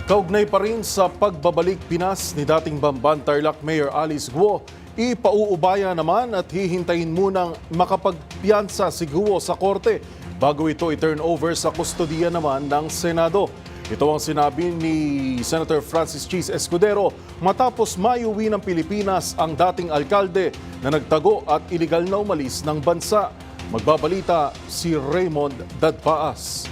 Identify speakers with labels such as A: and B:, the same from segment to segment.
A: Kaugnay pa rin sa pagbabalik Pinas ni dating Bamban Tarlac Mayor Alice Guo, ipauubaya naman at hihintayin munang makapagpiyansa si Guo sa korte bago ito i-turn over sa kustodiya naman ng Senado. Ito ang sinabi ni Senator Francis Cheese Escudero matapos maiuwi ng Pilipinas ang dating alkalde na nagtago at iligal na umalis ng bansa. Magbabalita si Raymond Dadpaas.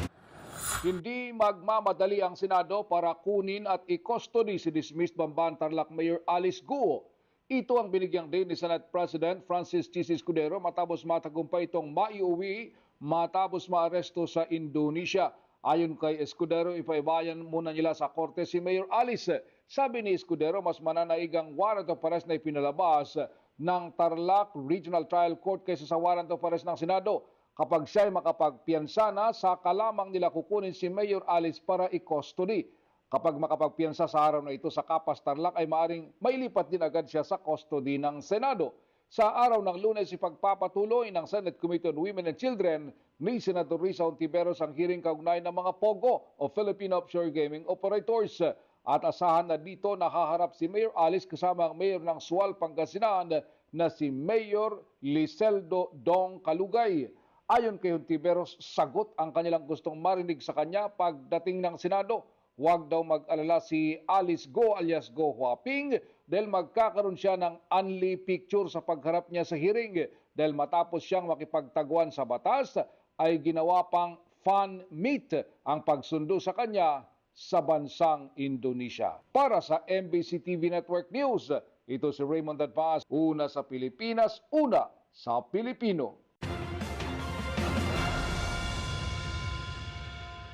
B: Hindi magmamadali ang Senado para kunin at i-custody si dismissed Bamban Tarlac Mayor Alice Guo. Ito ang binigyang din ni Senate President Francis Cheese Escudero matapos matagumpay itong maiuwi matapos maaresto sa Indonesia. Ayon kay Escudero, ipaibayan muna nila sa korte si Mayor Alice. Sabi ni Escudero, mas mananaigang warrant of arrest na ipinalabas ng Tarlac Regional Trial Court kaysa sa warrant of arrest ng Senado. Kapag siya ay makapagpiyansa na, saka lamang nila kukunin si Mayor Alice para i-custody. Kapag makapagpiyansa sa araw na ito sa Capas Tarlac ay maaring mailipat din agad siya sa custody ng Senado. Sa araw ng Lunes, ipagpapatuloy ng Senate Committee on Women and Children ni Senator Risa Hontiveros ang hearing kaugnay ng mga POGO o Philippine Offshore Gaming Operators. At asahan na dito nakaharap si Mayor Alice kasama ang Mayor ng Sual, Pangasinan na si Mayor Liseldo Dong Kalugay. Ayon kay Hontiveros, sagot ang kanilang gustong marinig sa kanya pagdating ng Senado. Huwag daw mag-alala si Alice Go alias Go Huaping dahil magkakaroon siya ng only picture sa pagharap niya sa hearing dahil matapos siyang makipagtaguan sa batas ay ginawa pang fan meet ang pagsundo sa kanya sa bansang Indonesia. Para sa MBC TV Network News, ito si Raymond Dadpaas, una sa Pilipinas, una sa Pilipino.